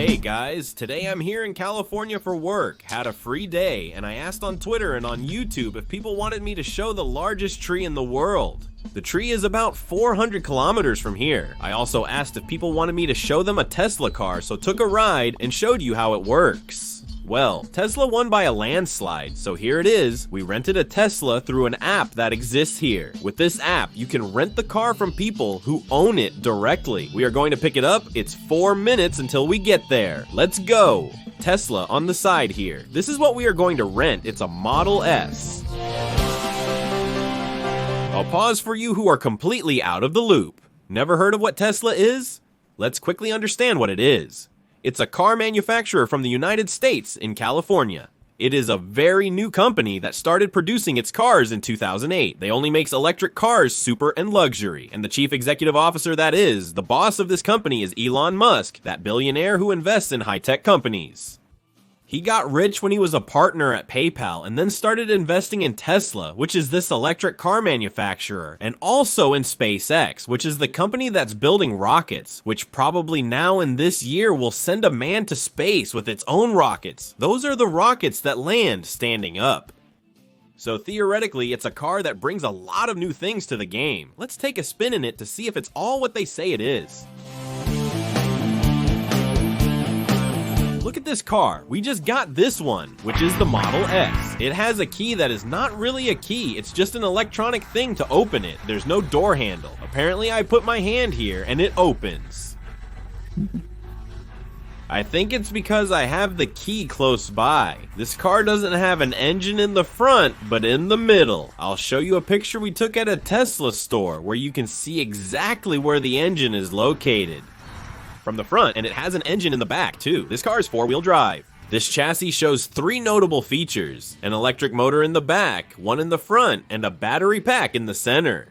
Hey guys, today I'm here in California for work, had a free day, and I asked on Twitter and on YouTube if people wanted me to show the largest tree in the world. The tree is about 400 kilometers from here. I also asked if people wanted me to show them a Tesla car, so took a ride and showed you how it works. Well, Tesla won by a landslide, so here it is. We rented a Tesla through an app that exists here. With this app, you can rent the car from people who own it directly. We are going to pick it up. It's 4 minutes until we get there. Let's go. Tesla on the side here. This is what we are going to rent. It's a Model S. I'll pause for you who are completely out of the loop. Never heard of what Tesla is? Let's quickly understand what it is. It's a car manufacturer from the United States in California. It is a very new company that started producing its cars in 2008. They only makes electric cars, super and luxury. And the chief executive officer that is, the boss of this company is Elon Musk, that billionaire who invests in high-tech companies. He got rich when he was a partner at PayPal and then started investing in Tesla, which is this electric car manufacturer, and also in SpaceX, which is the company that's building rockets, which probably now in this year will send a man to space with its own rockets. Those are the rockets that land standing up. So theoretically, it's a car that brings a lot of new things to the game. Let's take a spin in it to see if it's all what they say it is. Look at this car. We just got this one, which is the Model S. It has a key that is not really a key. It's just an electronic thing to open it. There's no door handle. Apparently, I put my hand here and it opens. I think it's because I have the key close by. This car doesn't have an engine in the front, but in the middle. I'll show you a picture we took at a Tesla store where you can see exactly where the engine is located. From the front, and it has an engine in the back too. This car is 4-wheel drive. This chassis shows 3 notable features: an electric motor in the back, one in the front, and a battery pack in the center.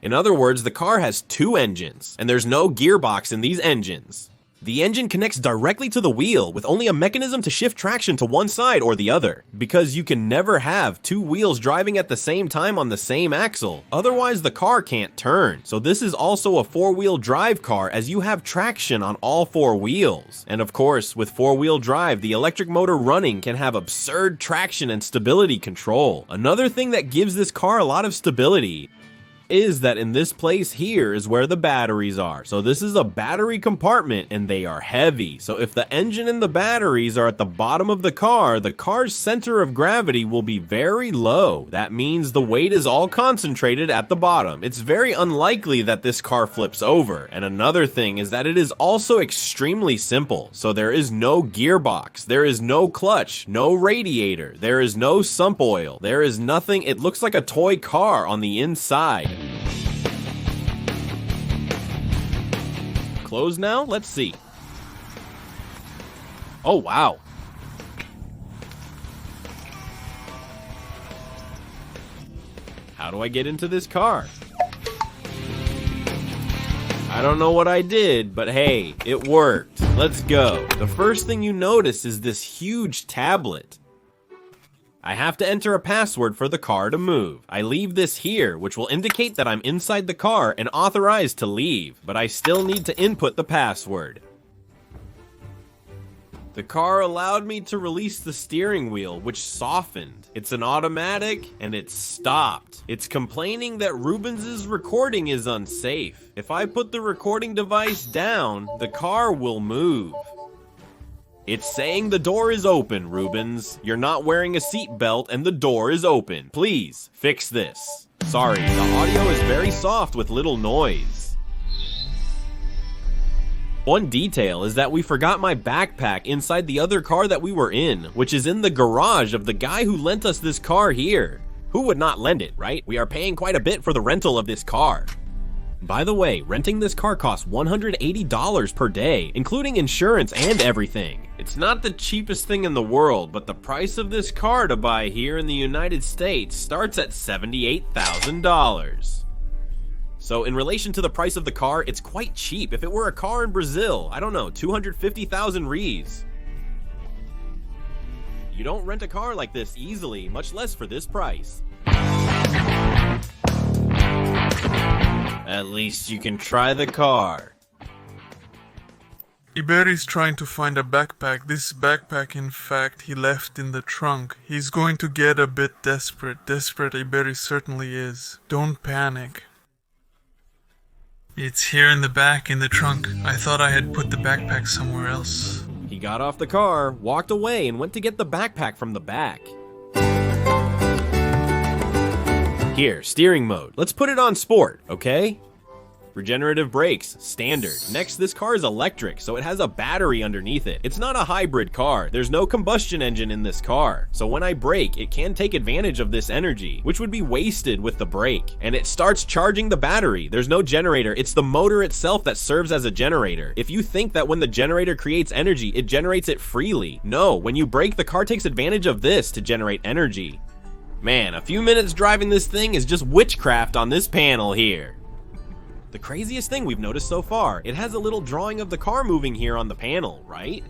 In other words, the car has 2 engines, and there's no gearbox in these engines. The engine connects directly to the wheel with only a mechanism to shift traction to one side or the other, because you can never have 2 wheels driving at the same time on the same axle. Otherwise, the car can't turn. So this is also a 4-wheel drive car, as you have traction on all 4 wheels. And of course, with 4-wheel drive, the electric motor running can have absurd traction and stability control. Another thing that gives this car a lot of stability is that in this place here is where the batteries are. So this is a battery compartment and they are heavy. So if the engine and the batteries are at the bottom of the car's center of gravity will be very low. That means the weight is all concentrated at the bottom. It's very unlikely that this car flips over. And another thing is that it is also extremely simple. So there is no gearbox, there is no clutch, no radiator, there is no sump oil, there is nothing. It looks like a toy car on the inside. Closed now? Let's see. Oh, wow. How do I get into this car? I don't know what I did, but hey, it worked. Let's go. The first thing you notice is this huge tablet. I have to enter a password for the car to move. I leave this here, which will indicate that I'm inside the car and authorized to leave, but I still need to input the password. The car allowed me to release the steering wheel, which softened. It's an automatic, and it stopped. It's complaining that Rubens's recording is unsafe. If I put the recording device down, the car will move. It's saying the door is open, Rubens. You're not wearing a seatbelt and the door is open. Please, fix this. Sorry, the audio is very soft with little noise. One detail is that we forgot my backpack inside the other car that we were in, which is in the garage of the guy who lent us this car here. Who would not lend it, right? We are paying quite a bit for the rental of this car. By the way, renting this car costs $180 per day, including insurance and everything. It's not the cheapest thing in the world, but the price of this car to buy here in the United States starts at $78,000. So in relation to the price of the car, it's quite cheap. If it were a car in Brazil, I don't know, 250,000 reais. You don't rent a car like this easily, much less for this price. At least you can try the car. Iberi's trying to find a backpack. This backpack, in fact, he left in the trunk. He's going to get a bit desperate. Desperate Iberi certainly is. Don't panic. It's here in the back, in the trunk. I thought I had put the backpack somewhere else. He got off the car, walked away, and went to get the backpack from the back. Here, steering mode. Let's put it on sport, okay? Regenerative brakes, standard. Next, this car is electric, so it has a battery underneath it. It's not a hybrid car. There's no combustion engine in this car. So when I brake, it can take advantage of this energy, which would be wasted with the brake. And it starts charging the battery. There's no generator. It's the motor itself that serves as a generator. If you think that when the generator creates energy, it generates it freely. No, when you brake, the car takes advantage of this to generate energy. Man, a few minutes driving this thing is just witchcraft on this panel here. The craziest thing we've noticed so far, it has a little drawing of the car moving here on the panel, right?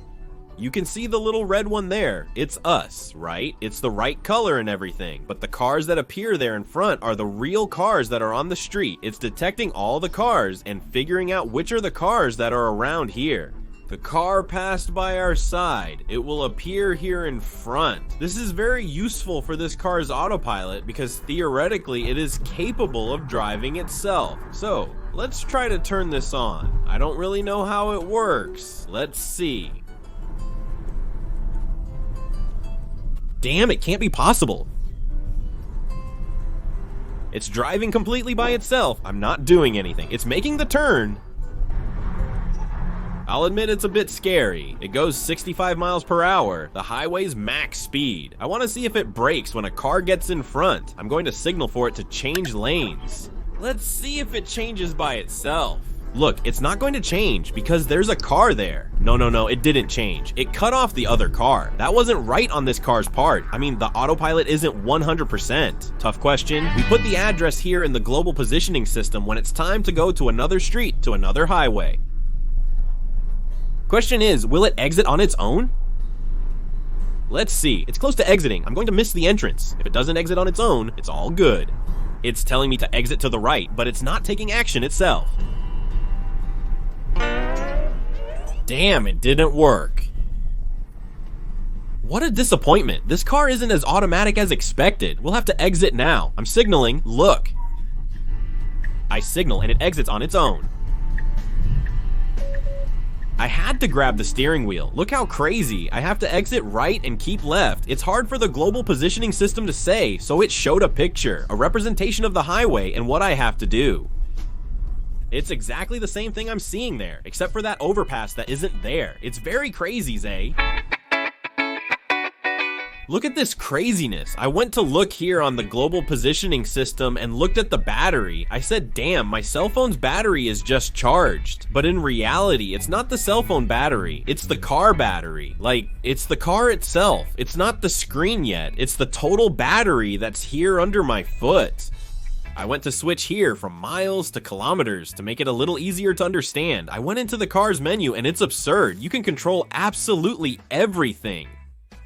You can see the little red one there. It's us, right? It's the right color and everything, but the cars that appear there in front are the real cars that are on the street. It's detecting all the cars and figuring out which are the cars that are around here. The car passed by our side. It will appear here in front. This is very useful for this car's autopilot because theoretically it is capable of driving itself. So, let's try to turn this on. I don't really know how it works. Let's see. Damn, it can't be possible. It's driving completely by itself. I'm not doing anything. It's making the turn. I'll admit it's a bit scary. It goes 65 miles per hour, the highway's max speed. I want to see if it brakes when a car gets in front. I'm going to signal for it to change lanes. Let's see if it changes by itself. Look, it's not going to change because there's a car there. No, it didn't change. It cut off the other car. That wasn't right on this car's part. I mean, the autopilot isn't 100%. Tough question. We put the address here in the global positioning system when it's time to go to another street, to another highway. Question is, will it exit on its own? Let's see. It's close to exiting. I'm going to miss the entrance. If it doesn't exit on its own, it's all good. It's telling me to exit to the right, but it's not taking action itself. Damn, it didn't work. What a disappointment. This car isn't as automatic as expected. We'll have to exit now. I'm signaling. Look. I signal and it exits on its own. I had to grab the steering wheel. Look how crazy. I have to exit right and keep left. It's hard for the global positioning system to say, so it showed a picture, a representation of the highway and what I have to do. It's exactly the same thing I'm seeing there, except for that overpass that isn't there. It's very crazy, Zay. Look at this craziness. I went to look here on the global positioning system and looked at the battery. I said, damn, my cell phone's battery is just charged. But in reality, it's not the cell phone battery. It's the car battery. Like, it's the car itself. It's not the screen yet. It's the total battery that's here under my foot. I went to switch here from miles to kilometers to make it a little easier to understand. I went into the car's menu and it's absurd. You can control absolutely everything.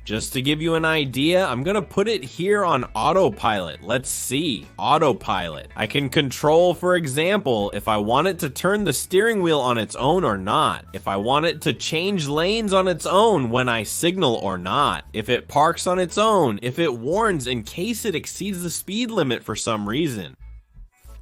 Just to give you an idea, I'm gonna put it here on autopilot. Let's see, autopilot. I can control, for example, if I want it to turn the steering wheel on its own or not. If I want it to change lanes on its own when I signal or not. If it parks on its own. If it warns in case it exceeds the speed limit for some reason.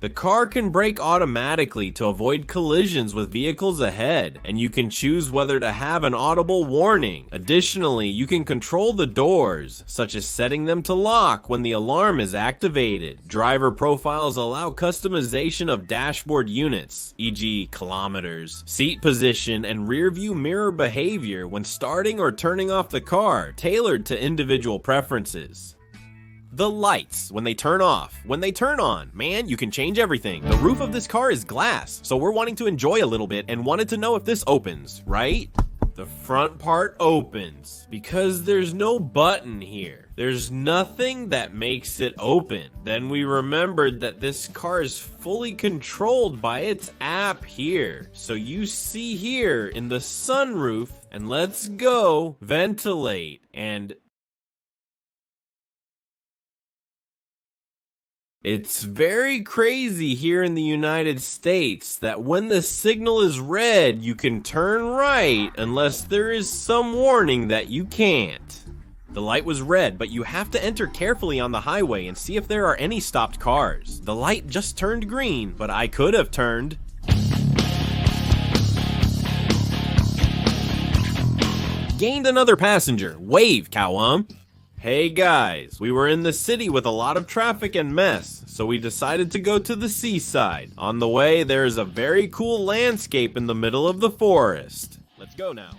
The car can brake automatically to avoid collisions with vehicles ahead, and you can choose whether to have an audible warning. Additionally, you can control the doors, such as setting them to lock when the alarm is activated. Driver profiles allow customization of dashboard units, e.g. kilometers, seat position, and rear view mirror behavior when starting or turning off the car, tailored to individual preferences. The lights, when they turn off, when they turn on, man, you can change everything. The roof of this car is glass, so we're wanting to enjoy a little bit and wanted to know if this opens, right? The front part opens because there's no button here. There's nothing that makes it open. Then we remembered that this car is fully controlled by its app here. So you see here in the sunroof, and let's go, ventilate, and It's very crazy here in the United States that when the signal is red, you can turn right unless there is some warning that you can't. The light was red, but you have to enter carefully on the highway and see if there are any stopped cars. The light just turned green, but I could have turned. Gained another passenger. Wave, cowum. Hey guys, we were in the city with a lot of traffic and mess, so we decided to go to the seaside. On the way, there is a very cool landscape in the middle of the forest. Let's go now.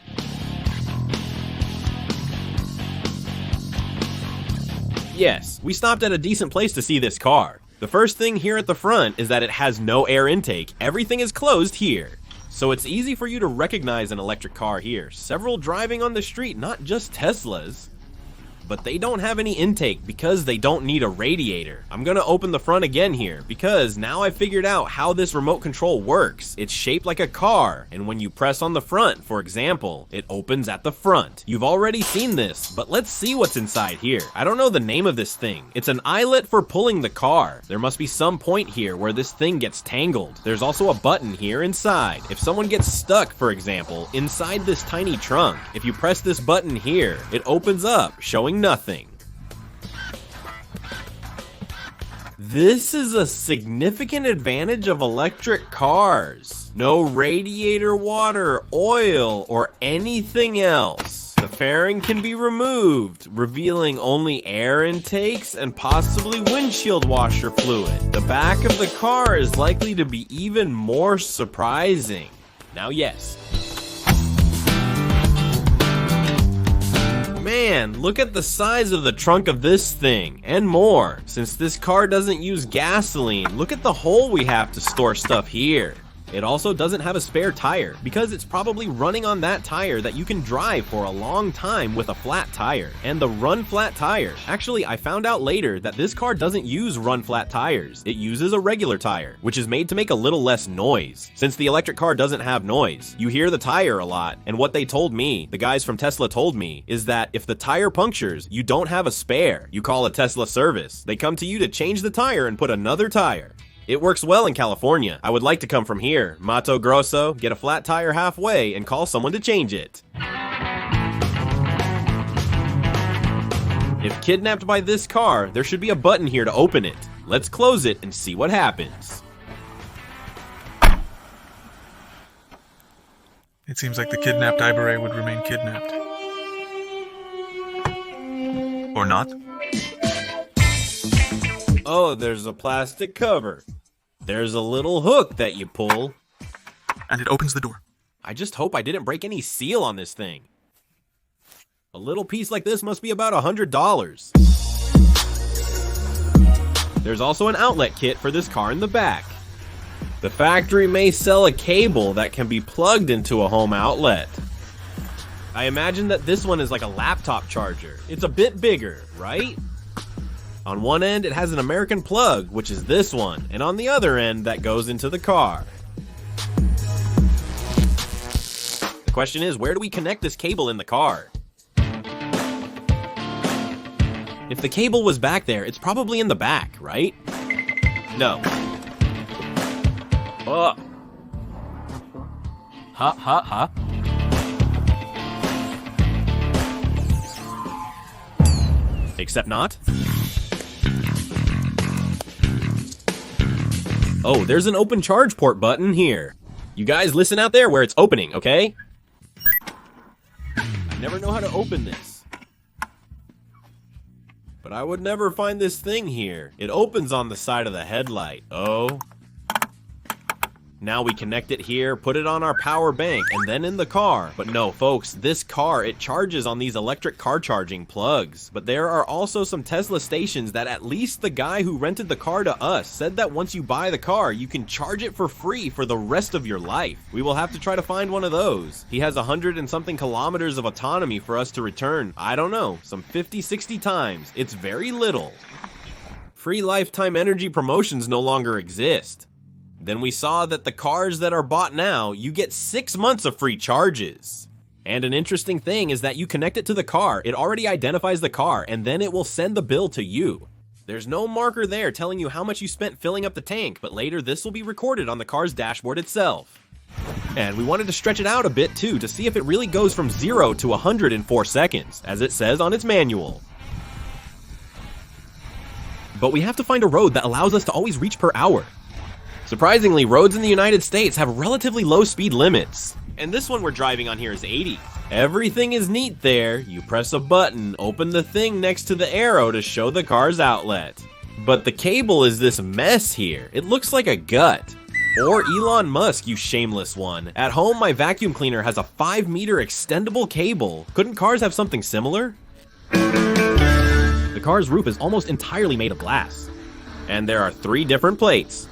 Yes, we stopped at a decent place to see this car. The first thing here at the front is that it has no air intake. Everything is closed here. So it's easy for you to recognize an electric car here. Several driving on the street, not just Teslas. But they don't have any intake because they don't need a radiator. I'm gonna open the front again here because now I figured out how this remote control works. It's shaped like a car, and when you press on the front, for example, it opens at the front. You've already seen this, but let's see what's inside here. I don't know the name of this thing. It's an eyelet for pulling the car. There must be some point here where this thing gets tangled. There's also a button here inside. If someone gets stuck, for example, inside this tiny trunk, if you press this button here, it opens up, showing nothing. This is a significant advantage of electric cars. No radiator water, oil, or anything else. The fairing can be removed, revealing only air intakes and possibly windshield washer fluid. The back of the car is likely to be even more surprising. Now yes, man, look at the size of the trunk of this thing, and more. Since this car doesn't use gasoline, look at the hole we have to store stuff here. It also doesn't have a spare tire, because it's probably running on that tire that you can drive for a long time with a flat tire. And the run flat tire. Actually, I found out later that this car doesn't use run flat tires. It uses a regular tire, which is made to make a little less noise. Since the electric car doesn't have noise, you hear the tire a lot, and what they told me, the guys from Tesla told me, is that if the tire punctures, you don't have a spare. You call a Tesla service. They come to you to change the tire and put another tire. It works well in California. I would like to come from here. Mato Grosso, get a flat tire halfway and call someone to change it. If kidnapped by this car, there should be a button here to open it. Let's close it and see what happens. It seems like the kidnapped Iberay would remain kidnapped. Or not. Oh, there's a plastic cover. There's a little hook that you pull. And it opens the door. I just hope I didn't break any seal on this thing. A little piece like this must be about $100. There's also an outlet kit for this car in the back. The factory may sell a cable that can be plugged into a home outlet. I imagine that this one is like a laptop charger. It's a bit bigger, right? On one end, it has an American plug, which is this one, and on the other end, that goes into the car. The question is, where do we connect this cable in the car? If the cable was back there, it's probably in the back, right? No. Oh. Huh? Except not. Oh, there's an open charge port button here. You guys listen out there where it's opening, okay? I never know how to open this. But I would never find this thing here. It opens on the side of the headlight. Oh. Now we connect it here, put it on our power bank, and then in the car. But no, folks, this car, it charges on these electric car charging plugs. But there are also some Tesla stations that at least the guy who rented the car to us said that once you buy the car, you can charge it for free for the rest of your life. We will have to try to find one of those. He has 100 and something kilometers of autonomy for us to return, I don't know, some 50, 60 times. It's very little. Free lifetime energy promotions no longer exist. Then we saw that the cars that are bought now, you get 6 months of free charges. And an interesting thing is that you connect it to the car, it already identifies the car, and then it will send the bill to you. There's no marker there telling you how much you spent filling up the tank, but later this will be recorded on the car's dashboard itself. And we wanted to stretch it out a bit too to see if it really goes from 0 to 100 in 4 seconds, as it says on its manual. But we have to find a road that allows us to always reach per hour. Surprisingly, roads in the United States have relatively low speed limits, and this one we're driving on here is 80. Everything is neat there. You press a button, open the thing next to the arrow to show the car's outlet. But the cable is this mess here. It looks like a gut. Or Elon Musk, you shameless one. At home, my vacuum cleaner has a 5-meter extendable cable. Couldn't cars have something similar? The car's roof is almost entirely made of glass. And there are 3 different plates.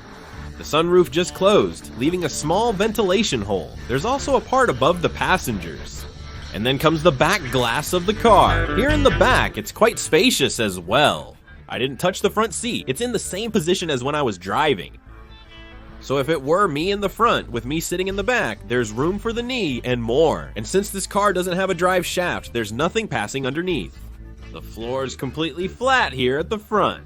The sunroof just closed, leaving a small ventilation hole. There's also a part above the passengers. And then comes the back glass of the car. Here in the back, it's quite spacious as well. I didn't touch the front seat. It's in the same position as when I was driving. So if it were me in the front with me sitting in the back, there's room for the knee and more. And since this car doesn't have a drive shaft, there's nothing passing underneath. The floor is completely flat here at the front.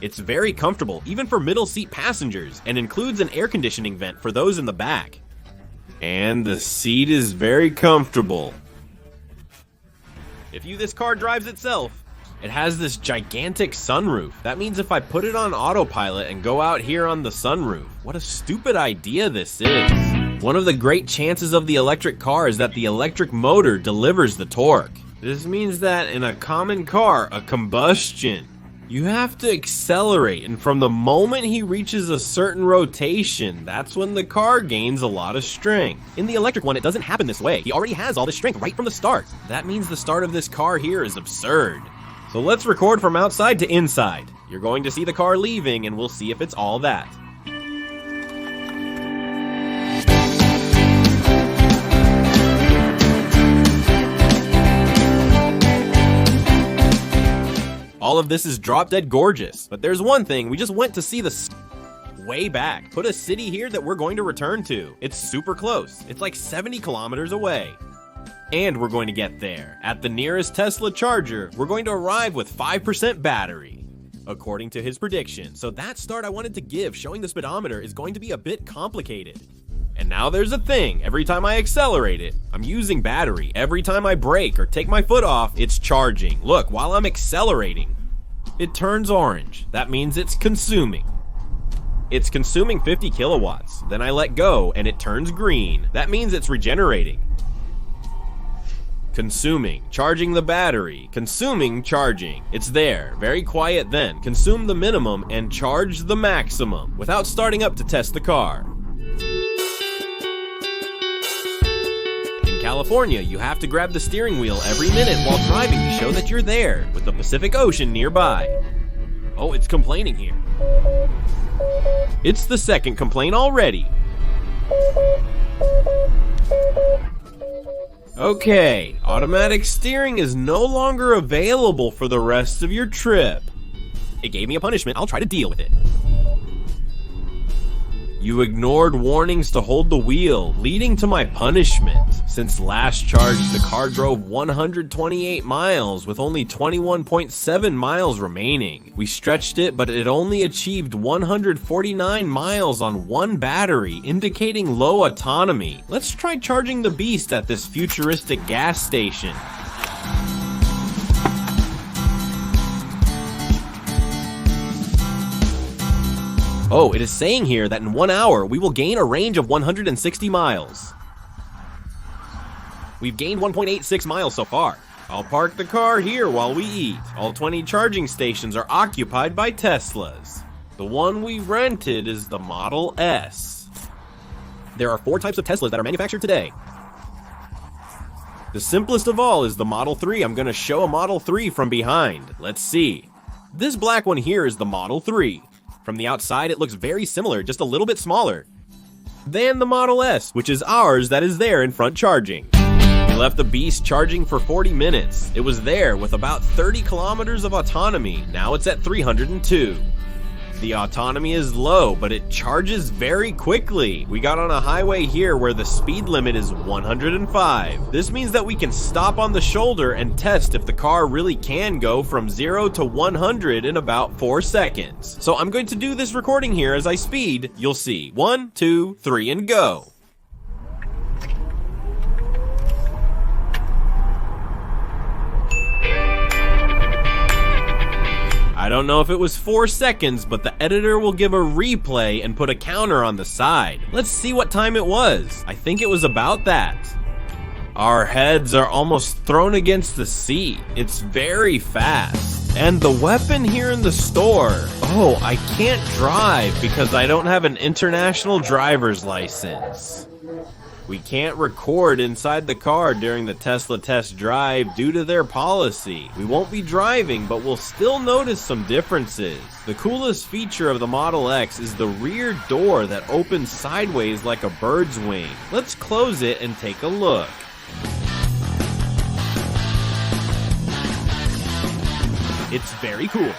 It's very comfortable, even for middle seat passengers, and includes an air conditioning vent for those in the back. And the seat is very comfortable. If this car drives itself, it has this gigantic sunroof. That means if I put it on autopilot and go out here on the sunroof, what a stupid idea this is. One of the great chances of the electric car is that the electric motor delivers the torque. This means that in a common car, a combustion, you have to accelerate, and from the moment he reaches a certain rotation, that's when the car gains a lot of strength. In the electric one, it doesn't happen this way. He already has all this strength right from the start. That means the start of this car here is absurd. So let's record from outside to inside. You're going to see the car leaving, and we'll see if it's all that. All of this is drop dead gorgeous, but there's one thing, we just went to see the way back. Put a city here that we're going to return to. It's super close. It's like 70 kilometers away. And we're going to get there. At the nearest Tesla charger, we're going to arrive with 5% battery, according to his prediction. So that start I wanted to give, showing the speedometer, is going to be a bit complicated. And now there's a thing. Every time I accelerate it, I'm using battery. Every time I brake or take my foot off, it's charging. Look, while I'm accelerating, it turns orange. That means it's consuming. It's consuming 50 kilowatts. Then I let go and it turns green. That means it's regenerating. Consuming, charging the battery, consuming, charging. It's there, very quiet then. Consume the minimum and charge the maximum without starting up to test the car. In California, you have to grab the steering wheel every minute while driving to show that you're there, with the Pacific Ocean nearby. Oh, it's complaining here. It's the second complaint already. Okay, automatic steering is no longer available for the rest of your trip. It gave me a punishment, I'll try to deal with it. You ignored warnings to hold the wheel, leading to my punishment. Since last charge, the car drove 128 miles with only 21.7 miles remaining. We stretched it, but it only achieved 149 miles on one battery, indicating low autonomy. Let's try charging the beast at this futuristic gas station. Oh, it is saying here that in 1 hour, we will gain a range of 160 miles. We've gained 1.86 miles so far. I'll park the car here while we eat. All 20 charging stations are occupied by Teslas. The one we rented is the Model S. There are 4 types of Teslas that are manufactured today. The simplest of all is the Model 3. I'm going to show a Model 3 from behind. Let's see. This black one here is the Model 3. From the outside, it looks very similar, just a little bit smaller than the Model S, which is ours that is there in front charging. We left the beast charging for 40 minutes. It was there with about 30 kilometers of autonomy. Now it's at 302. The autonomy is low, but it charges very quickly. We got on a highway here where the speed limit is 105. This means that we can stop on the shoulder and test if the car really can go from 0 to 100 in about 4 seconds. So I'm going to do this recording here as I speed. You'll see. 1, 2, 3, and go. I don't know if it was 4 seconds, but the editor will give a replay and put a counter on the side. Let's see what time it was. I think it was about that. Our heads are almost thrown against the seat. It's very fast. And the weapon here in the store. Oh, I can't drive because I don't have an international driver's license. We can't record inside the car during the Tesla test drive due to their policy. We won't be driving, but we'll still notice some differences. The coolest feature of the Model X is the rear door that opens sideways like a bird's wing. Let's close it and take a look. It's very cool.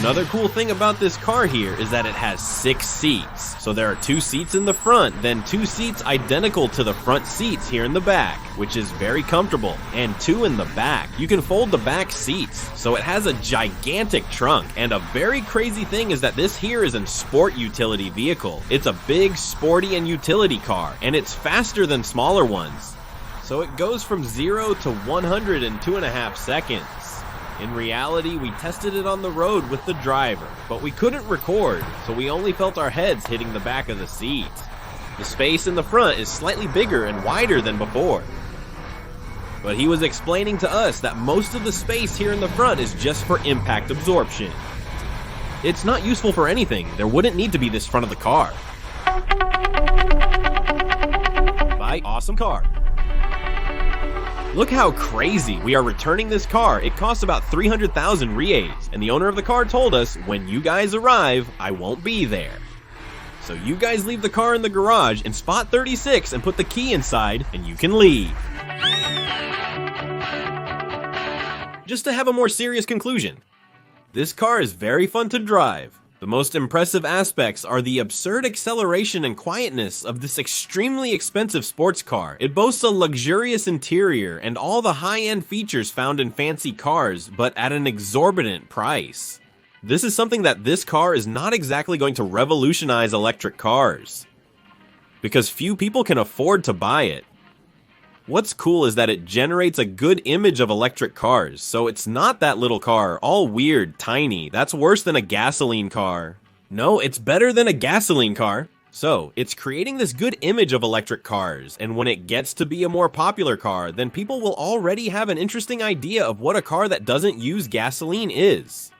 Another cool thing about this car here is that it has 6 seats. So there are 2 seats in the front, then 2 seats identical to the front seats here in the back, which is very comfortable, and 2 in the back. You can fold the back seats, so it has a gigantic trunk. And a very crazy thing is that this here is a sport utility vehicle. It's a big, sporty, and utility car, and it's faster than smaller ones. So it goes from 0 to 100 in 2.5 seconds. In reality, we tested it on the road with the driver, but we couldn't record, so we only felt our heads hitting the back of the seat. The space in the front is slightly bigger and wider than before. But he was explaining to us that most of the space here in the front is just for impact absorption. It's not useful for anything. There wouldn't need to be this front of the car. Buy awesome car. Look how crazy. We are returning this car. It costs about 300,000 reais, and the owner of the car told us, when you guys arrive, I won't be there. So you guys leave the car in the garage in spot 36 and put the key inside, and you can leave. Just to have a more serious conclusion, this car is very fun to drive. The most impressive aspects are the absurd acceleration and quietness of this extremely expensive sports car. It boasts a luxurious interior and all the high-end features found in fancy cars, but at an exorbitant price. This is something that this car is not exactly going to revolutionize electric cars, because few people can afford to buy it. What's cool is that it generates a good image of electric cars, so it's not that little car, all weird, tiny. That's worse than a gasoline car. No, it's better than a gasoline car. So, it's creating this good image of electric cars, and when it gets to be a more popular car, then people will already have an interesting idea of what a car that doesn't use gasoline is.